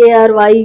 ARY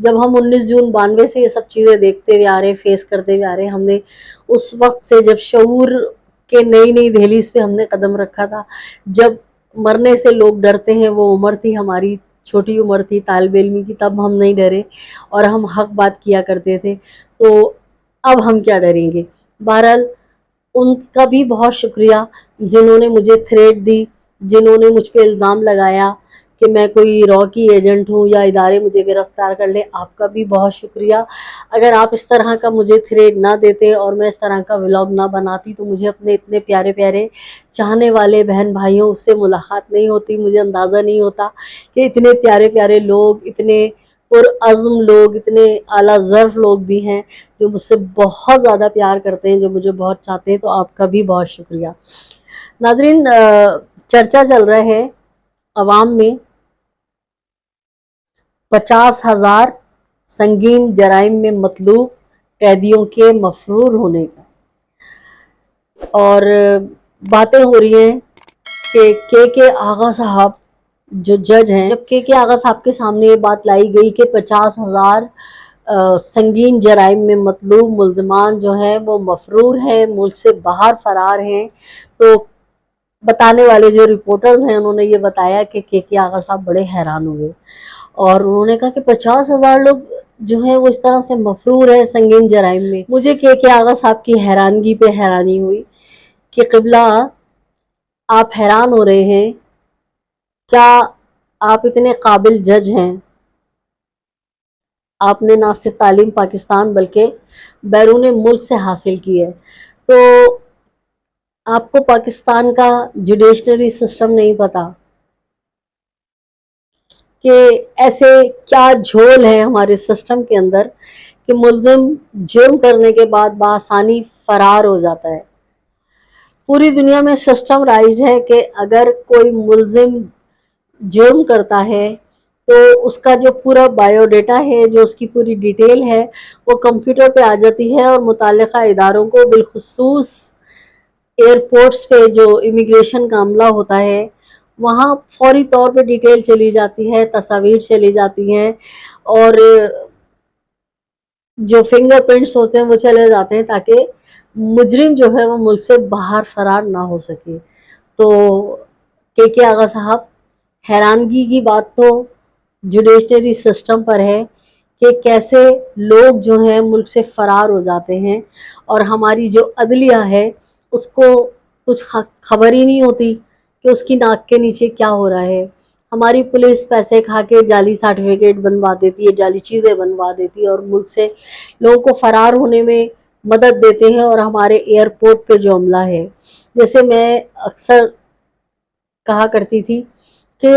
جب ہم 19 جون 92 سے یہ سب چیزیں دیکھتے ہوئے آ رہے، فیس کرتے ہوئے آ رہے، ہم نے اس وقت سے جب شعور کے نئی نئی دہلیز پہ ہم نے قدم رکھا تھا، جب مرنے سے لوگ ڈرتے ہیں، وہ عمر تھی ہماری، چھوٹی عمر تھی طالب علمی کی، تب ہم نہیں ڈرے اور ہم حق بات کیا کرتے تھے، تو اب ہم کیا ڈریں گے۔ بہرحال ان کا بھی بہت شکریہ جنہوں نے مجھے تھریٹ دی، جنہوں نے مجھ پہ الزام لگایا کہ میں کوئی را کی ایجنٹ ہوں یا ادارے مجھے گرفتار کر لیں، آپ کا بھی بہت شکریہ۔ اگر آپ اس طرح کا مجھے تھریٹ نہ دیتے اور میں اس طرح کا ولاگ نہ بناتی تو مجھے اپنے اتنے پیارے پیارے چاہنے والے بہن بھائیوں سے ملاقات نہیں ہوتی، مجھے اندازہ نہیں ہوتا کہ اتنے پیارے پیارے لوگ، اتنے پرعزم لوگ، اتنے اعلیٰ ظرف لوگ بھی ہیں جو مجھ سے بہت زیادہ پیار کرتے ہیں، جو مجھے بہت چاہتے ہیں، تو آپ کا بھی بہت شکریہ۔ ناظرین، چرچا چل رہا ہے عوام میں 50,000 سنگین جرائم میں مطلوب قیدیوں کے مفرور ہونے کا، اور باتیں ہو رہی ہیں کہ کے آغا صاحب جو جج ہیں، جب کے آغا صاحب کے سامنے یہ بات لائی گئی کہ 50,000 سنگین جرائم میں مطلوب ملزمان جو ہیں وہ مفرور ہیں، ملک سے باہر فرار ہیں، تو بتانے والے جو رپورٹرز ہیں انہوں نے یہ بتایا کہ کے آغا صاحب بڑے حیران ہوئے، اور انہوں نے کہا کہ 50,000 لوگ جو ہیں وہ اس طرح سے مفرور ہیں سنگین جرائم میں۔ مجھے کے آغا صاحب کی حیرانگی پہ حیرانی ہوئی کہ قبلہ آپ حیران ہو رہے ہیں، کیا آپ اتنے قابل جج ہیں؟ آپ نے نہ صرف تعلیم پاکستان بلکہ بیرون ملک سے حاصل کی ہے، تو آپ کو پاکستان کا جوڈیشنری سسٹم نہیں پتا کہ ایسے کیا جھول ہے ہمارے سسٹم کے اندر کہ ملزم جرم کرنے کے بعد بآسانی فرار ہو جاتا ہے۔ پوری دنیا میں سسٹم رائج ہے کہ اگر کوئی ملزم جرم کرتا ہے تو اس کا جو پورا بایو ڈیٹا ہے، جو اس کی پوری ڈیٹیل ہے، وہ کمپیوٹر پہ آ جاتی ہے، اور متعلقہ اداروں کو بالخصوص ایئرپورٹس پہ جو امیگریشن کا عملہ ہوتا ہے وہاں فوری طور پہ ڈیٹیل چلی جاتی ہے، تصاویر چلی جاتی ہیں، اور جو فنگر پرنٹس ہوتے ہیں وہ چلے جاتے ہیں تاکہ مجرم جو ہے وہ ملک سے باہر فرار نہ ہو سکے۔ تو کے آغا صاحب، حیرانگی کی بات تو جوڈیشنری سسٹم پر ہے کہ کیسے لوگ جو ہیں ملک سے فرار ہو جاتے ہیں، اور ہماری جو عدلیہ ہے اس کو کچھ خبر ہی نہیں ہوتی کہ اس کی ناک کے نیچے کیا ہو رہا ہے۔ ہماری پولیس پیسے کھا کے جعلی سرٹیفکیٹ بنوا دیتی ہے، جعلی چیزیں بنوا دیتی ہے، اور ملک سے لوگوں کو فرار ہونے میں مدد دیتے ہیں۔ اور ہمارے ایئرپورٹ پہ جو عملہ ہے، جیسے میں اکثر کہا کرتی تھی کہ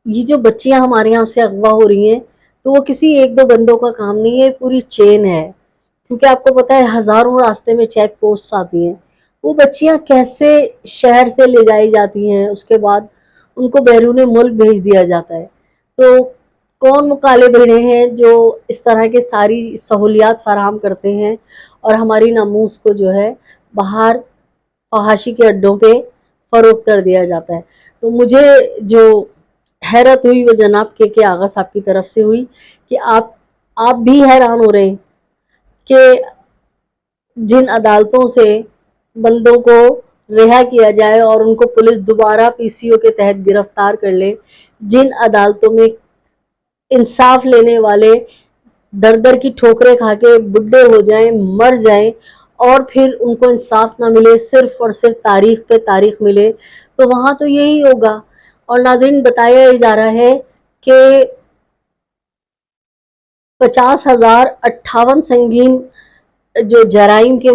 یہ جو بچیاں ہمارے یہاں سے اغوا ہو رہی ہیں تو وہ کسی ایک دو بندوں کا کام نہیں ہے، پوری چین ہے، کیونکہ آپ کو پتہ ہے ہزاروں راستے میں چیک پوسٹ آتی ہیں۔ وہ بچیاں کیسے شہر سے لے جائی جاتی ہیں، اس کے بعد ان کو بیرون ملک بھیج دیا جاتا ہے، تو کون مکالے بھیڑے ہیں جو اس طرح کے ساری سہولیات فراہم کرتے ہیں اور ہماری ناموس کو جو ہے باہر فحاشی کے اڈوں پہ فروخت کر دیا جاتا ہے۔ تو مجھے جو حیرت ہوئی وہ جناب کے آغا صاحب کی طرف سے ہوئی کہ آپ بھی حیران ہو رہے ہیں کہ جن عدالتوں سے بندوں کو رہا کیا جائے اور ان کو پولیس دوبارہ پی سی او کے تحت گرفتار کر لے، جن عدالتوں میں انصاف لینے والے در در کی ٹھوکریں کھا کے بڈھے ہو جائیں، مر جائیں، اور پھر ان کو انصاف نہ ملے، صرف اور صرف تاریخ پہ تاریخ ملے، تو وہاں تو یہی ہوگا۔ اور ناظرین، بتایا جا رہا ہے کہ 50,058 سنگین جو جرائم کے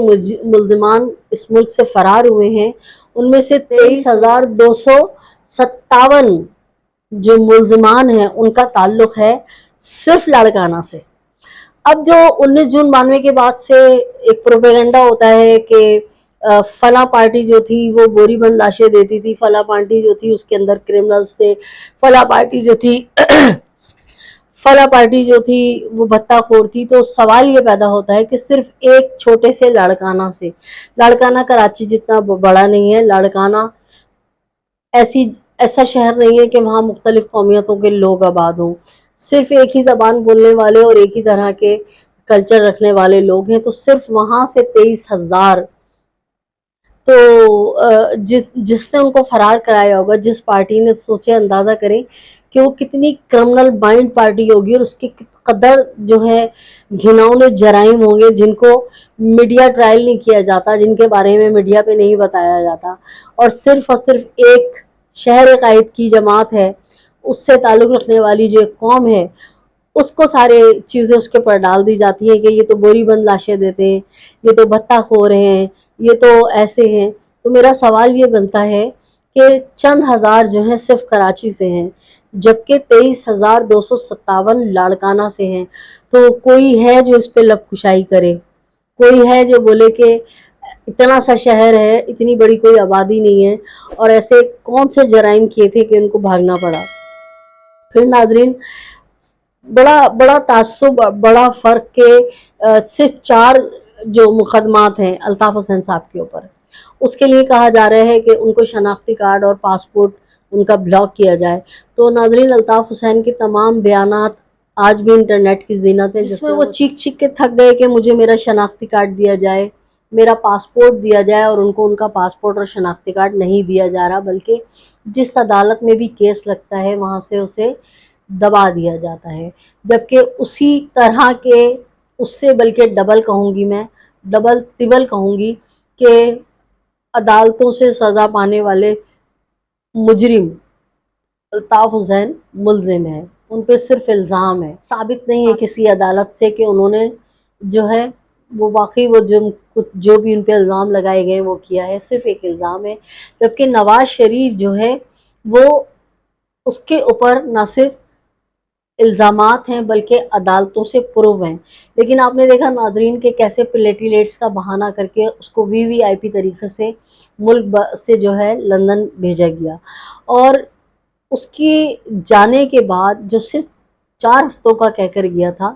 ملزمان اس ملک سے فرار ہوئے ہیں، ان میں سے 23,257 جو ملزمان ہیں ان کا تعلق ہے صرف لاڑکانہ سے۔ اب جو 19 جون 92 کے بعد سے ایک پروپیگنڈا ہوتا ہے کہ فلاں پارٹی جو تھی وہ بوری بند لاشیں دیتی تھی، فلاں پارٹی جو تھی اس کے اندر کرمنلز تھے، فلاں پارٹی جو تھی وہ بھتہ خور تھی، تو سوال یہ پیدا ہوتا ہے کہ صرف ایک چھوٹے سے لاڑکانہ سے، لاڑکانہ کراچی جتنا بڑا نہیں ہے، لاڑکانہ ایسا شہر نہیں ہے کہ وہاں مختلف قومیتوں کے لوگ آباد ہوں، صرف ایک ہی زبان بولنے والے اور ایک ہی طرح کے کلچر رکھنے والے لوگ ہیں، تو صرف وہاں سے 23,000، تو جس نے ان کو فرار کرایا ہوگا، جس پارٹی نے، سوچے اندازہ کریں کہ وہ کتنی کرمنل مائنڈ پارٹی ہوگی، اور اس کے قدر جو ہے گھناؤنے جرائم ہوں گے جن کو میڈیا ٹرائل نہیں کیا جاتا، جن کے بارے میں میڈیا پہ نہیں بتایا جاتا، اور صرف ایک شہر قائد کی جماعت ہے، اس سے تعلق رکھنے والی جو ایک قوم ہے، اس کو سارے چیزیں اس کے پر ڈال دی جاتی ہیں کہ یہ تو بوری بند لاشیں دیتے ہیں، یہ تو بھتہ خور ہیں، یہ تو ایسے ہیں۔ تو میرا سوال یہ بنتا ہے کہ چند ہزار جو ہیں صرف کراچی سے ہیں، جبکہ 23,257 لاڑکانہ سے ہیں۔ تو کوئی ہے جو اس پہ لب کشائی کرے، کوئی ہے جو بولے کہ اتنا سا شہر ہے، اتنی بڑی کوئی آبادی نہیں ہے، اور ایسے کون سے جرائم کیے تھے کہ ان کو بھاگنا پڑا۔ پھر ناظرین، بڑا بڑا تعصب، بڑا فرق کے صرف 4 جو مقدمات ہیں الطاف حسین صاحب کے اوپر، اس کے لیے کہا جا رہا ہے کہ ان کو شناختی کارڈ اور پاسپورٹ ان کا بلاک کیا جائے۔ تو ناظرین، الطاف حسین کے تمام بیانات آج بھی انٹرنیٹ کی زینت ہے، جس میں وہ چیخ چیخ کے تھک گئے کہ مجھے میرا شناختی کارڈ دیا جائے، میرا پاسپورٹ دیا جائے، اور ان کو ان کا پاسپورٹ اور شناختی کارڈ نہیں دیا جا رہا، بلکہ جس عدالت میں بھی کیس لگتا ہے وہاں سے اسے دبا دیا جاتا ہے۔ جبکہ اسی طرح کے، اس سے بلکہ ڈبل کہوں گی میں، ڈبل ٹبل کہوں گی، کہ عدالتوں سے سزا پانے والے مجرم الطاف حسین ملزم ہے، ان پہ صرف الزام ہے، ثابت نہیں ہے کسی عدالت سے کہ انہوں نے جو ہے وہ واقعی وہ جو بھی ان پہ الزام لگائے گئے وہ کیا ہے، صرف ایک الزام ہے۔ جبکہ نواز شریف جو ہے وہ، اس کے اوپر نہ صرف الزامات ہیں بلکہ عدالتوں سے پروو ہیں، لیکن آپ نے دیکھا ناظرین کہ کیسے پلیٹیلیٹس کا بہانہ کر کے اس کو وی وی آئی پی طریقے سے ملک سے جو ہے لندن بھیجا گیا، اور اس کی جانے کے بعد جو صرف 4 ہفتوں کا کہہ کر گیا تھا،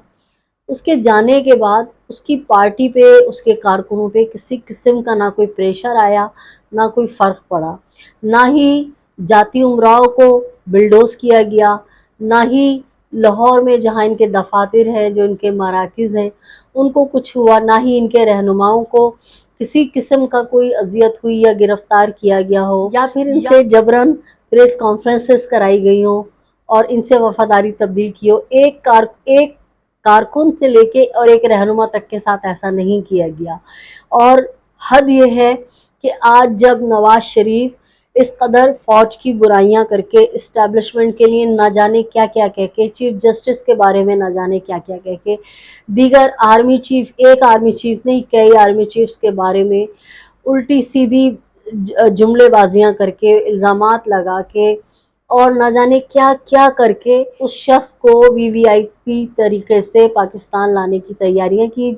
اس کے جانے کے بعد اس کی پارٹی پہ، اس کے کارکنوں پہ کسی قسم کا نہ کوئی پریشر آیا، نہ کوئی فرق پڑا، نہ ہی جاتی امراؤ کو بلڈوز کیا گیا، نہ ہی لاہور میں جہاں ان کے دفاتر ہیں، جو ان کے مراکز ہیں، ان کو کچھ ہوا، نہ ہی ان کے رہنماؤں کو کسی قسم کا کوئی اذیت ہوئی یا گرفتار کیا گیا ہو، یا پھر ان سے جبراً پریس کانفرنسز کرائی گئی ہوں اور ان سے وفاداری تبدیل کی ہو۔ ایک کارکن سے لے کے اور ایک رہنما تک کے ساتھ ایسا نہیں کیا گیا۔ اور حد یہ ہے کہ آج جب نواز شریف اس قدر فوج کی برائیاں کر کے، اسٹیبلشمنٹ کے لیے نہ جانے کیا کیا کہہ کے، چیف جسٹس کے بارے میں نہ جانے کیا کیا کہہ کے، دیگر آرمی چیف، ایک آرمی چیف نہیں کئی آرمی چیفز کے بارے میں الٹی سیدھی جملے بازیاں کر کے، الزامات لگا کے، اور نہ جانے کیا کیا کر کے اس شخص کو وی وی آئی پی طریقے سے پاکستان لانے کی تیاریاں کی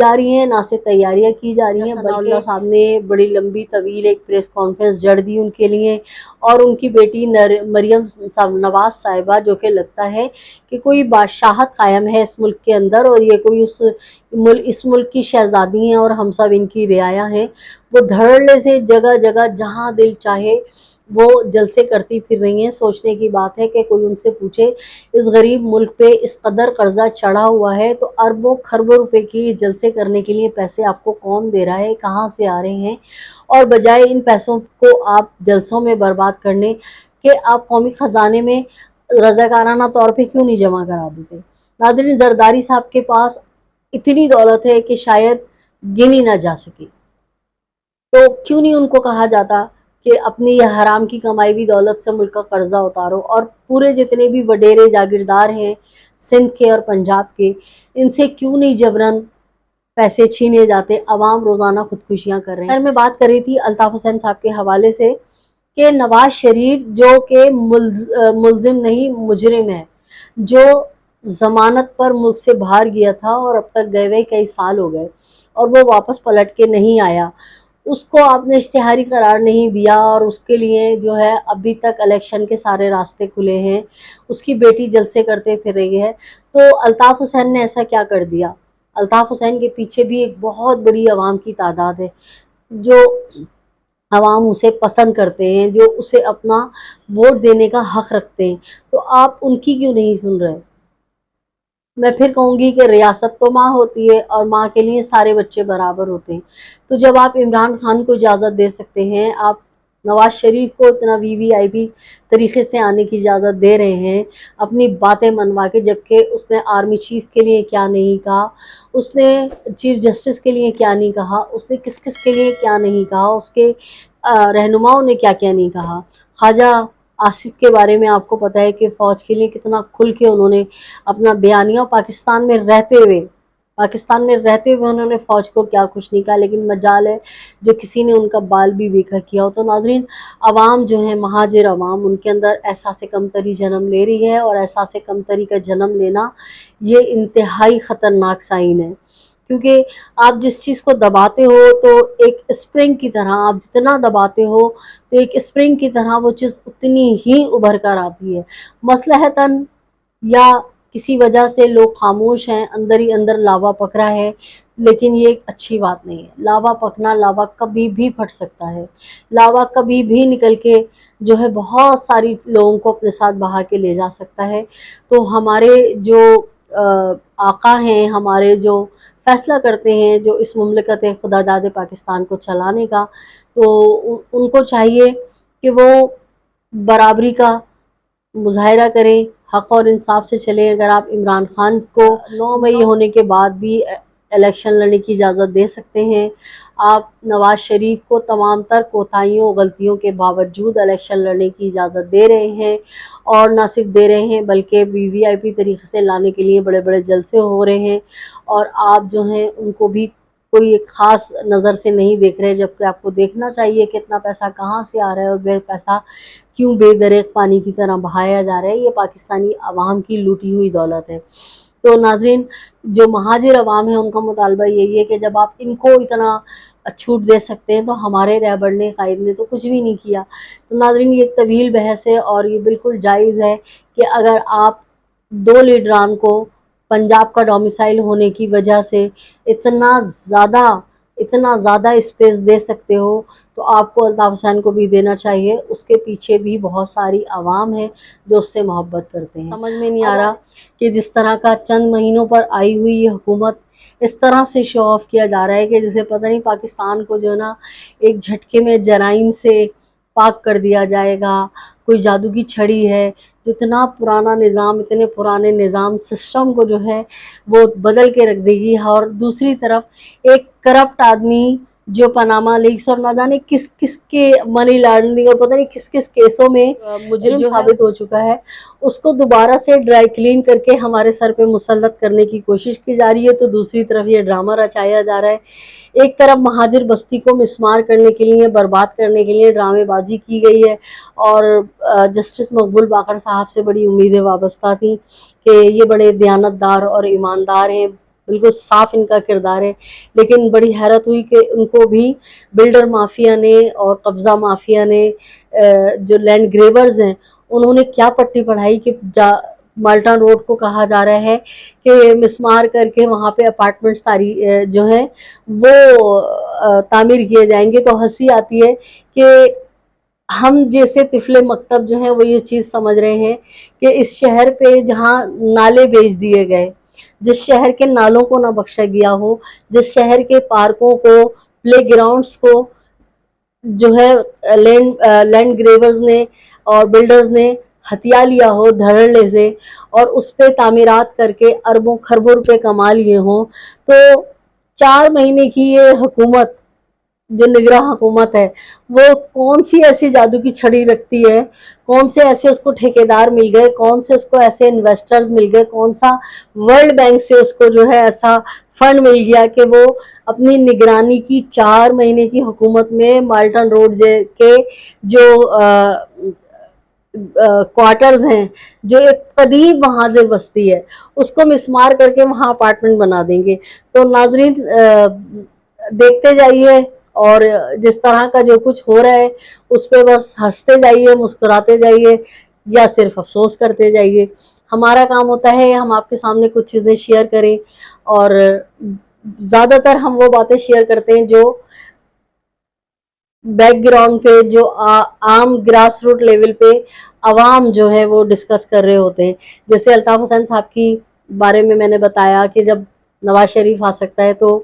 جا رہی ہیں، نہ صرف تیاریاں کی جا رہی ہیں بلکہ اللہ صاحب نے بڑی لمبی طویل ایک پریس کانفرنس جڑ دی ان کے لیے، اور ان کی بیٹی مریم نواز صاحبہ، جو کہ لگتا ہے کہ کوئی بادشاہت قائم ہے اس ملک کے اندر، اور یہ کوئی اس ملک کی شہزادی ہیں اور ہم سب ان کی رعایا ہیں، وہ دھڑلے سے جگہ جگہ جہاں دل چاہے وہ جلسے کرتی پھر رہی ہیں۔ سوچنے کی بات ہے کہ کوئی ان سے پوچھے اس غریب ملک پہ اس قدر قرضہ چڑھا ہوا ہے تو اربوں خربوں روپے کی جلسے کرنے کے لیے پیسے آپ کو کون دے رہا ہے، کہاں سے آ رہے ہیں، اور بجائے ان پیسوں کو آپ جلسوں میں برباد کرنے کہ آپ قومی خزانے میں رضاکارانہ طور پہ کیوں نہیں جمع کرا دیتے۔ ناظرین، زرداری صاحب کے پاس اتنی دولت ہے کہ شاید گنی نہ جا سکے، تو کیوں نہیں ان کو کہا جاتا کہ اپنی یہ حرام کی کمائی ہوئی دولت سے ملک کا قرضہ اتارو، اور پورے جتنے بھی وڈیرے جاگیردار ہیں سندھ کے اور پنجاب کے، ان سے کیوں نہیں جبراً پیسے چھینے جاتے۔ عوام روزانہ خودکشیاں کر رہے ہیں۔ میں بات کر رہی تھی الطاف حسین صاحب کے حوالے سے کہ نواز شریف جو کہ ملزم نہیں مجرم ہے، جو ضمانت پر ملک سے باہر گیا تھا اور اب تک گئے ہوئے کئی سال ہو گئے، اور وہ واپس پلٹ کے نہیں آیا، اس کو آپ نے اشتہاری قرار نہیں دیا، اور اس کے لیے جو ہے ابھی تک الیکشن کے سارے راستے کھلے ہیں، اس کی بیٹی جلسے کرتے پھر رہی ہے۔ تو الطاف حسین نے ایسا کیا کر دیا؟ الطاف حسین کے پیچھے بھی ایک بہت بڑی عوام کی تعداد ہے، جو عوام اسے پسند کرتے ہیں، جو اسے اپنا ووٹ دینے کا حق رکھتے ہیں، تو آپ ان کی کیوں نہیں سن رہے؟ میں پھر کہوں گی کہ ریاست تو ماں ہوتی ہے اور ماں کے لیے سارے بچے برابر ہوتے ہیں. تو جب آپ عمران خان کو اجازت دے سکتے ہیں، آپ نواز شریف کو اتنا وی وی آئی پی طریقے سے آنے کی اجازت دے رہے ہیں اپنی باتیں منوا کے، جبکہ اس نے آرمی چیف کے لیے کیا نہیں کہا، اس نے چیف جسٹس کے لیے کیا نہیں کہا، اس نے کس کس کے لیے کیا نہیں کہا، اس کے رہنماؤں نے کیا کیا نہیں کہا. خواجہ آصف کے بارے میں آپ کو پتہ ہے کہ فوج کے لیے کتنا کھل کے انہوں نے اپنا بیانیہ، پاکستان میں رہتے ہوئے انہوں نے فوج کو کیا کچھ نہیں کہا، لیکن مجال ہے جو کسی نے ان کا بال بھی بیکھا کیا ہو. تو ناظرین، عوام جو ہے، مہاجر عوام، ان کے اندر احساس کمتری جنم لے رہی ہے، اور احساس کمتری کا جنم لینا یہ انتہائی خطرناک سائن ہے. کیونکہ آپ جس چیز کو دباتے ہو تو ایک اسپرنگ کی طرح، آپ جتنا دباتے ہو تو ایک اسپرنگ کی طرح وہ چیز اتنی ہی ابھر کر آتی ہے. مصلحتاً یا کسی وجہ سے لوگ خاموش ہیں، اندر ہی اندر لاوا پک رہا ہے، لیکن یہ ایک اچھی بات نہیں ہے. لاوا پکنا، لاوا کبھی بھی پھٹ سکتا ہے، لاوا کبھی بھی نکل کے جو ہے بہت ساری لوگوں کو اپنے ساتھ بہا کے لے جا سکتا ہے. تو ہمارے جو آقا ہیں، ہمارے جو فیصلہ کرتے ہیں، جو اس مملکت خدا داد پاکستان کو چلانے کا، تو ان کو چاہیے کہ وہ برابری کا مظاہرہ کریں، حق اور انصاف سے چلیں. اگر آپ عمران خان کو 9 مئی ہونے کے بعد بھی الیکشن لڑنے کی اجازت دے سکتے ہیں، آپ نواز شریف کو تمام تر کوتاہیوں غلطیوں کے باوجود الیکشن لڑنے کی اجازت دے رہے ہیں، اور نہ صرف دے رہے ہیں بلکہ وی وی آئی پی طریقے سے لانے کے لیے بڑے بڑے جلسے ہو رہے ہیں، اور آپ جو ہیں ان کو بھی کوئی ایک خاص نظر سے نہیں دیکھ رہے، جبکہ آپ کو دیکھنا چاہیے کہ اتنا پیسہ کہاں سے آ رہا ہے، اور بے پیسہ کیوں بے دریغ پانی کی طرح بہایا جا رہا ہے. یہ پاکستانی عوام کی لوٹی ہوئی دولت ہے. تو ناظرین، جو مہاجر عوام ہیں ان کا مطالبہ یہی ہے کہ جب آپ ان کو اتنا چھوٹ دے سکتے ہیں تو ہمارے رہبر نے، قائد نے تو کچھ بھی نہیں کیا. تو ناظرین، یہ ایک طویل بحث ہے، اور یہ بالکل جائز ہے کہ اگر آپ دو لیڈران کو پنجاب کا ڈومیسائل ہونے کی وجہ سے اتنا زیادہ اسپیس دے سکتے ہو، تو آپ کو الطاف حسین کو بھی دینا چاہیے. اس کے پیچھے بھی بہت ساری عوام ہیں جو اس سے محبت کرتے ہیں. سمجھ میں نہیں آ رہا کہ جس طرح کا چند مہینوں پر آئی ہوئی یہ حکومت اس طرح سے شو آف کیا جا رہا ہے کہ جسے پتہ نہیں پاکستان کو جو ہے نا ایک جھٹکے میں جرائم سے پاک کر دیا جائے گا، کوئی جادو کی چھڑی ہے. اتنا پرانا نظام، اتنے پرانے نظام سسٹم کو جو ہے وہ بدل کے رکھ دے گی. اور دوسری طرف ایک کرپٹ آدمی جو پاناما لیکس اور نہ جانے کس کس کے منی لانڈرنگ اور پتہ نہیں کس کس کیسوں میں مجرم ثابت ہو چکا ہے، اس کو دوبارہ سے ڈرائی کلین کر کے ہمارے سر پہ مسلط کرنے کی کوشش کی جا رہی ہے. تو دوسری طرف یہ ڈرامہ رچایا جا رہا ہے. ایک طرف مہاجر بستی کو مسمار کرنے کے لیے، برباد کرنے کے لیے ڈرامے بازی کی گئی ہے، اور جسٹس مقبول باقر صاحب سے بڑی امیدیں وابستہ تھیں کہ یہ بڑے دیانتدار اور ایماندار ہیں، بالکل صاف ان کا کردار ہے. لیکن بڑی حیرت ہوئی کہ ان کو بھی بلڈر مافیا نے اور قبضہ مافیا نے، جو لینڈ گریورز ہیں، انہوں نے کیا پٹی پڑھائی کہ مالٹا روڈ کو کہا جا رہا ہے کہ مسمار کر کے وہاں پہ اپارٹمنٹس جو ہیں وہ تعمیر کیے جائیں گے. تو ہنسی آتی ہے کہ ہم جیسے طفل مکتب جو ہیں وہ یہ چیز سمجھ رہے ہیں کہ اس شہر پہ جہاں نالے بیچ دیے گئے، جس شہر کے نالوں کو نہ بخشا گیا ہو، جس شہر کے پارکوں کو، پلے گراؤنڈز کو جو ہے لینڈ گریورز نے اور بلڈرز نے ہتھیا لیا ہو دھڑلے سے، اور اس پہ تعمیرات کر کے اربوں خربوں روپے کما لیے ہوں، تو 4 مہینے کی یہ حکومت جو نگراں حکومت ہے وہ کون سی ایسی جادو کی چھڑی رکھتی ہے، کون سے ایسے اس کو ٹھیکیدار مل گئے، کون سے اس کو ایسے انویسٹرز مل گئے، کون سا ورلڈ بینک سے اس کو جو ہے ایسا فنڈ مل گیا کہ وہ اپنی نگرانی کی 4 مہینے کی حکومت میں مالٹن روڈ کے جو کوارٹرز ہیں، جو ایک قدیم مہاجر بستی ہے، اس کو مسمار کر کے وہاں اپارٹمنٹ بنا دیں گے. تو ناظرین، دیکھتے جائیے، اور جس طرح کا جو کچھ ہو رہا ہے اس پہ بس ہنستے جائیے، مسکراتے جائیے، یا صرف افسوس کرتے جائیے. ہمارا کام ہوتا ہے ہم آپ کے سامنے کچھ چیزیں شیئر کریں، اور زیادہ تر ہم وہ باتیں شیئر کرتے ہیں جو بیک گراؤنڈ پہ، جو عام گراس روٹ لیول پہ عوام جو ہے وہ ڈسکس کر رہے ہوتے ہیں. جیسے الطاف حسین صاحب کی بارے میں نے بتایا کہ جب نواز شریف آ سکتا ہے تو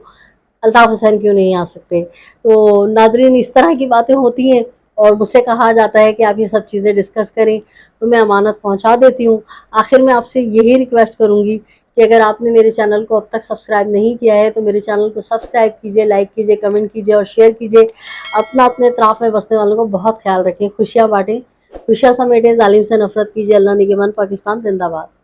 الطاف حسین کیوں نہیں آ سکتے. تو ناظرین اس طرح کی باتیں ہوتی ہیں اور مجھ سے کہا جاتا ہے کہ آپ یہ سب چیزیں ڈسکس کریں تو میں امانت پہنچا دیتی ہوں. آخر میں آپ سے یہی ریکویسٹ کروں گی کہ اگر آپ نے میرے چینل کو اب تک سبسکرائب نہیں کیا ہے تو میرے چینل کو سبسکرائب کیجیے، لائک کیجیے، کمنٹ کیجیے اور شیئر کیجیے. اپنے اطراف میں بسنے والوں کو بہت خیال رکھیں، خوشیاں بانٹیں، خوشیاں سمیٹیں، ظالم سے نفرت کیجیے. اللہ نگہبان. پاکستان زندہ باد.